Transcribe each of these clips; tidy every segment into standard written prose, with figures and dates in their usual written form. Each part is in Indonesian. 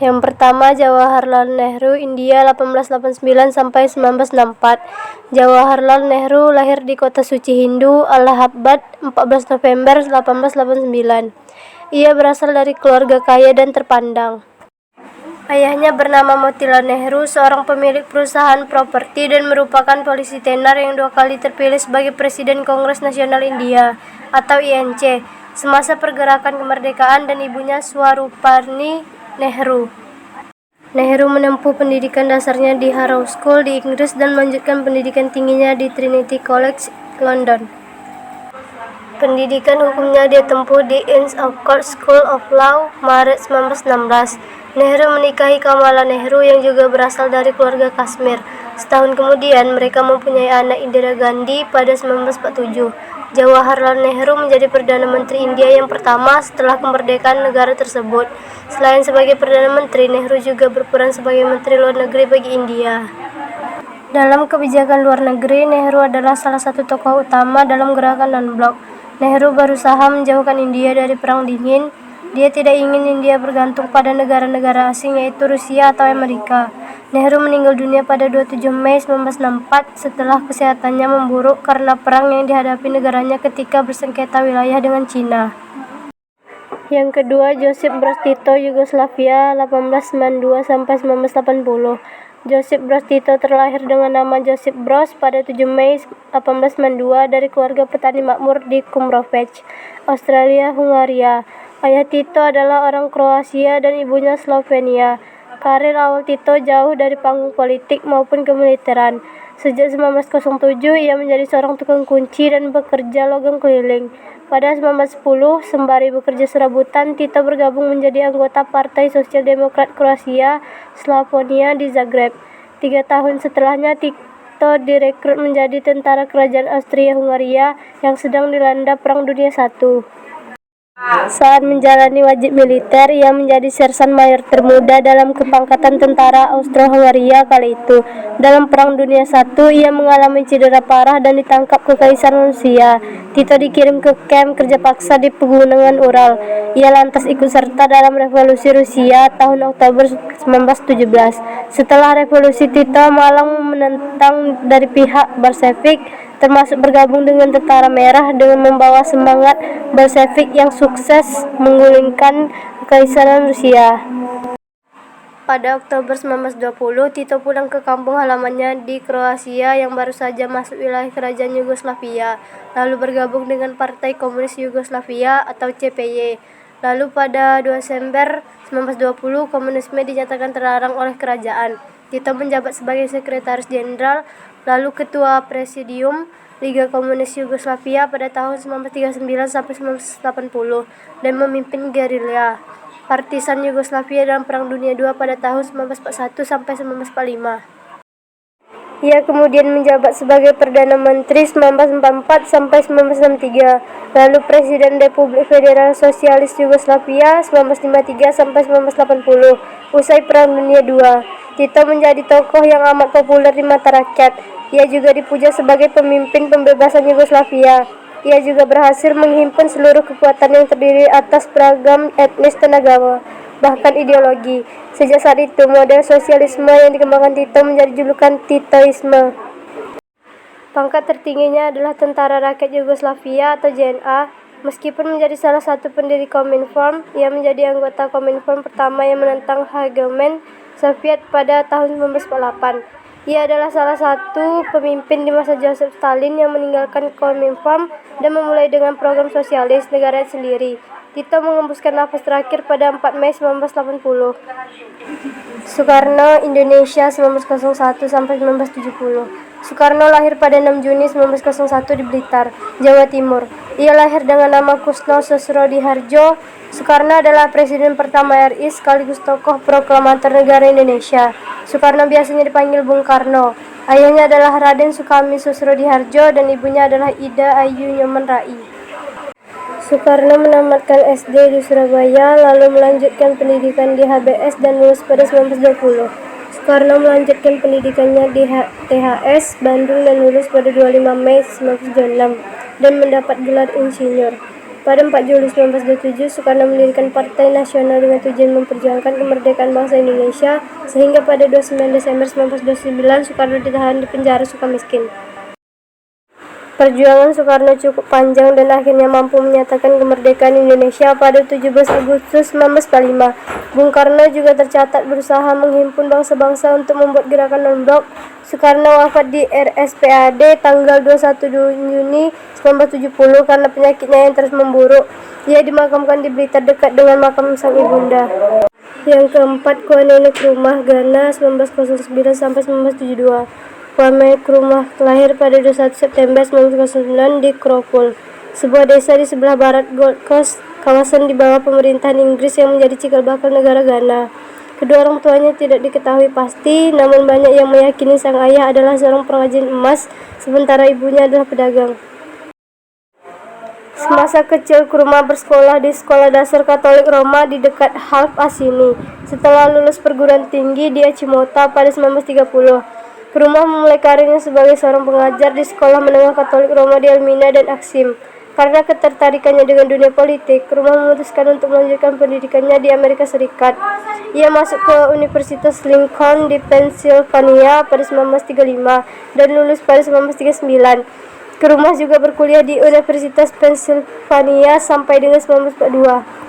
Yang pertama, Jawaharlal Nehru, India 1889 sampai 1964. Jawaharlal Nehru lahir di kota suci Hindu, Allahabad, 14 November 1889. Ia berasal dari keluarga kaya dan terpandang. Ayahnya bernama Motilal Nehru, seorang pemilik perusahaan properti dan merupakan polisi tenar yang 2 kali terpilih sebagai Presiden Kongres Nasional India atau INC semasa pergerakan kemerdekaan, dan ibunya Swaruparni Nehru. Nehru menempuh pendidikan dasarnya di Harrow School di Inggris dan melanjutkan pendidikan tingginya di Trinity College, London. Pendidikan hukumnya dia tempuh di Inns of Court School of Law, Maret 1916. Nehru menikahi Kamala Nehru yang juga berasal dari keluarga Kashmir. Setahun kemudian, mereka mempunyai anak Indira Gandhi pada 1947. Jawaharlal Nehru menjadi Perdana Menteri India yang pertama setelah kemerdekaan negara tersebut. Selain sebagai Perdana Menteri, Nehru juga berperan sebagai Menteri Luar Negeri bagi India. Dalam kebijakan luar negeri, Nehru adalah salah satu tokoh utama dalam gerakan non-blok. Nehru berusaha menjauhkan India dari Perang Dingin. Dia tidak ingin India bergantung pada negara-negara asing, yaitu Rusia atau Amerika. Nehru meninggal dunia pada 27 Mei 1964 setelah kesehatannya memburuk karena perang yang dihadapi negaranya ketika bersengketa wilayah dengan Cina. Yang kedua, Josip Broz Tito, Yugoslavia 1892 sampai 1980. Josip Broz Tito terlahir dengan nama Josip Broz pada 7 Mei 1892 dari keluarga petani makmur di Kumrovec, Australia, Hungaria. Ayah Tito adalah orang Kroasia dan ibunya Slovenia. Karir awal Tito jauh dari panggung politik maupun kemiliteran. Sejak 1907, ia menjadi seorang tukang kunci dan bekerja logam keliling. Pada 1910, sembari bekerja serabutan, Tito bergabung menjadi anggota Partai Sosial Demokrat Kroasia, Slavonia di Zagreb. 3 tahun setelahnya, Tito direkrut menjadi tentara kerajaan Austria-Hungaria yang sedang dilanda Perang Dunia I. Saat menjalani wajib militer, ia menjadi sersan mayor termuda dalam kepangkatan tentara Austro-Hungaria kali itu. Dalam Perang Dunia I, ia mengalami cedera parah dan ditangkap Kekaisaran Rusia. Tito dikirim ke kamp kerja paksa di pegunungan Ural. Ia lantas ikut serta dalam revolusi Rusia tahun Oktober 1917. Setelah revolusi, Tito malang menentang dari pihak Bolshevik, termasuk bergabung dengan Tentara Merah dengan membawa semangat Bolshevik yang sukses menggulingkan Kekaisaran Rusia. Pada Oktober 1920, Tito pulang ke kampung halamannya di Kroasia yang baru saja masuk wilayah kerajaan Yugoslavia, lalu bergabung dengan Partai Komunis Yugoslavia atau CPY. Lalu pada 2 Desember 1920, komunisme dinyatakan terlarang oleh kerajaan. Tito menjabat sebagai Sekretaris Jenderal, lalu Ketua Presidium Liga Komunis Yugoslavia pada tahun 1939 sampai 1980 dan memimpin gerilya partisan Yugoslavia dalam Perang Dunia II pada tahun 1941 sampai 1945. Ia kemudian menjabat sebagai Perdana Menteri 1944 sampai 1963, lalu Presiden Republik Federal Sosialis Yugoslavia 1953 sampai 1980. Usai Perang Dunia II, Tito menjadi tokoh yang amat populer di mata rakyat. Ia juga dipuja sebagai pemimpin pembebasan Yugoslavia. Ia juga berhasil menghimpun seluruh kekuatan yang terdiri atas beragam etnis dan agama, bahkan ideologi. Sejak saat itu, model sosialisme yang dikembangkan Tito menjadi julukan Titoisme. Pangkat tertingginya adalah Tentara Rakyat Yugoslavia atau JNA. Meskipun menjadi salah satu pendiri Kominform, ia menjadi anggota Kominform pertama yang menentang hegemen Soviet pada tahun 1948. Ia adalah salah satu pemimpin di masa Joseph Stalin yang meninggalkan Kominform dan memulai dengan program sosialis negara sendiri. Tito mengembuskan nafas terakhir pada 4 Mei 1980. Soekarno, Indonesia 1901 sampai 1970. Soekarno lahir pada 6 Juni 1901 di Blitar, Jawa Timur. Ia lahir dengan nama Kusno Susrodiharjo. Soekarno adalah Presiden pertama RI sekaligus tokoh proklamator negara Indonesia. Soekarno biasanya dipanggil Bung Karno. Ayahnya adalah Raden Sukami Susrodiharjo dan ibunya adalah Ida Ayu Nyoman Rai. Soekarno menamatkan SD di Surabaya, lalu melanjutkan pendidikan di HBS dan lulus pada 1920. Soekarno melanjutkan pendidikannya di THS Bandung dan lulus pada 25 Mei 1976 dan mendapat gelar insinyur. Pada 4 Juli 1927, Soekarno mendirikan Partai Nasional dengan tujuan memperjuangkan kemerdekaan bangsa Indonesia, sehingga pada 29 Desember 1929 Soekarno ditahan di penjara Sukamiskin. Perjuangan Soekarno cukup panjang dan akhirnya mampu menyatakan kemerdekaan Indonesia pada 17 Agustus 1945. Bung Karno juga tercatat berusaha menghimpun bangsa-bangsa untuk membuat gerakan non-blok. Soekarno wafat di RSPAD tanggal 21 Juni 1970 karena penyakitnya yang terus memburuk. Ia dimakamkan di Blitar dekat dengan makam sang ibunda. Yang keempat, Kwame Nkrumah, Ghana 1909 sampai 1972. Kwame Nkrumah lahir pada 21 September 1909 di Kropul, sebuah desa di sebelah barat Gold Coast, kawasan di bawah pemerintahan Inggris yang menjadi cikal bakal negara Ghana. Kedua orang tuanya tidak diketahui pasti, namun banyak yang meyakini sang ayah adalah seorang pengrajin emas, sementara ibunya adalah pedagang. Semasa kecil, Nkrumah bersekolah di Sekolah Dasar Katolik Roma di dekat Half Assini. Setelah lulus perguruan tinggi di Achimota pada 1930, Nkrumah memulai karirnya sebagai seorang pengajar di Sekolah Menengah Katolik Roma di Elmina dan Axim. Karena ketertarikannya dengan dunia politik, Nkrumah memutuskan untuk melanjutkan pendidikannya di Amerika Serikat. Ia masuk ke Universitas Lincoln di Pennsylvania pada 1935 dan lulus pada 1939. Nkrumah juga berkuliah di Universitas Pennsylvania sampai dengan 1942.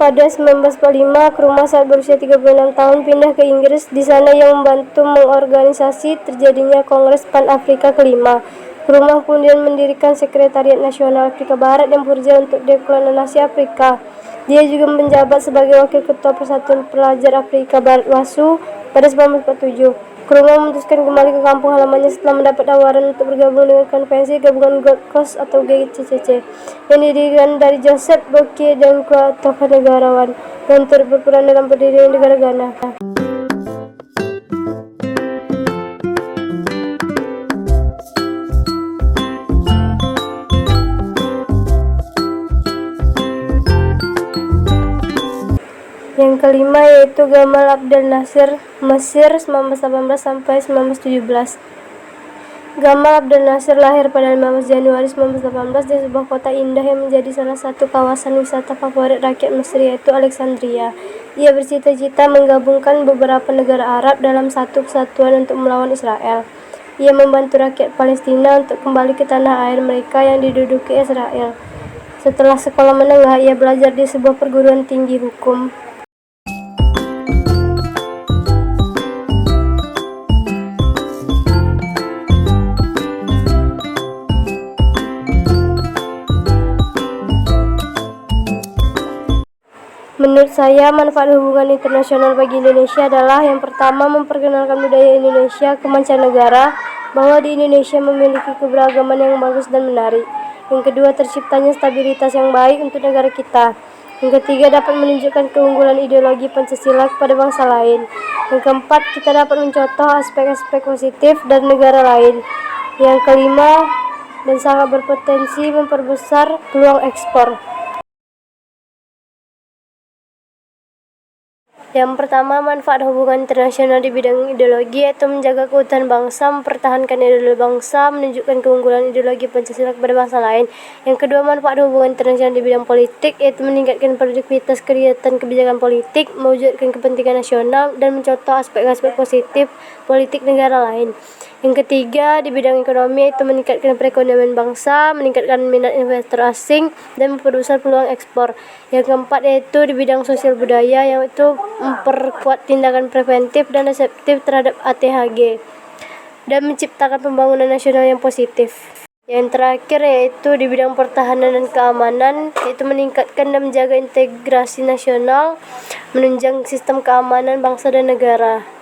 Pada 1945, Nkrumah saat berusia 36 tahun pindah ke Inggris. Di sana ia membantu mengorganisasi terjadinya Kongres Pan-Afrika kelima. Nkrumah kemudian mendirikan Sekretariat Nasional Afrika Barat yang bekerja untuk dekolonisasi Afrika. Dia juga menjabat sebagai Wakil Ketua Persatuan Pelajar Afrika Barat WASU pada 1947. Nkrumah memutuskan kembali ke kampung halamannya setelah mendapat tawaran untuk bergabung dengan konvensi gabungan Gold Coast atau GCC yang didirikan dari Joseph Boakai dan tokoh negarawan yang turut berperan dalam pendirian negara Ghana. Yang kelima yaitu Gamal Abdel Nasser, Mesir 1918 sampai 1917. Gamal Abdel Nasser lahir pada 15 Januari 1918 di sebuah kota indah yang menjadi salah satu kawasan wisata favorit rakyat Mesir, yaitu Alexandria. Ia bercita-cita menggabungkan beberapa negara Arab dalam satu kesatuan untuk melawan Israel. Ia membantu rakyat Palestina untuk kembali ke tanah air mereka yang diduduki Israel. Setelah sekolah menengah, ia belajar di sebuah perguruan tinggi hukum. Menurut saya, manfaat hubungan internasional bagi Indonesia adalah yang pertama, memperkenalkan budaya Indonesia ke mancanegara, bahwa di Indonesia memiliki keberagaman yang bagus dan menarik. Yang kedua, terciptanya stabilitas yang baik untuk negara kita. Yang ketiga, dapat menunjukkan keunggulan ideologi Pancasila kepada bangsa lain. Yang keempat, kita dapat mencontoh aspek-aspek positif dari negara lain. Yang kelima, dan sangat berpotensi memperbesar peluang ekspor. Yang pertama, manfaat hubungan internasional di bidang ideologi yaitu menjaga keutuhan bangsa, mempertahankan ideologi bangsa, menunjukkan keunggulan ideologi Pancasila kepada bangsa lain. Yang kedua, manfaat hubungan internasional di bidang politik yaitu meningkatkan produktivitas kegiatan kebijakan politik, mewujudkan kepentingan nasional, dan mencontoh aspek-aspek positif politik negara lain. Yang ketiga, di bidang ekonomi yaitu meningkatkan perekonomian bangsa, meningkatkan minat investor asing, dan memperbesar peluang ekspor. Yang keempat yaitu di bidang sosial budaya, yaitu memperkuat tindakan preventif dan reseptif terhadap ATHG dan menciptakan pembangunan nasional yang positif. Yang terakhir yaitu di bidang pertahanan dan keamanan, yaitu meningkatkan dan menjaga integrasi nasional, menunjang sistem keamanan bangsa dan negara.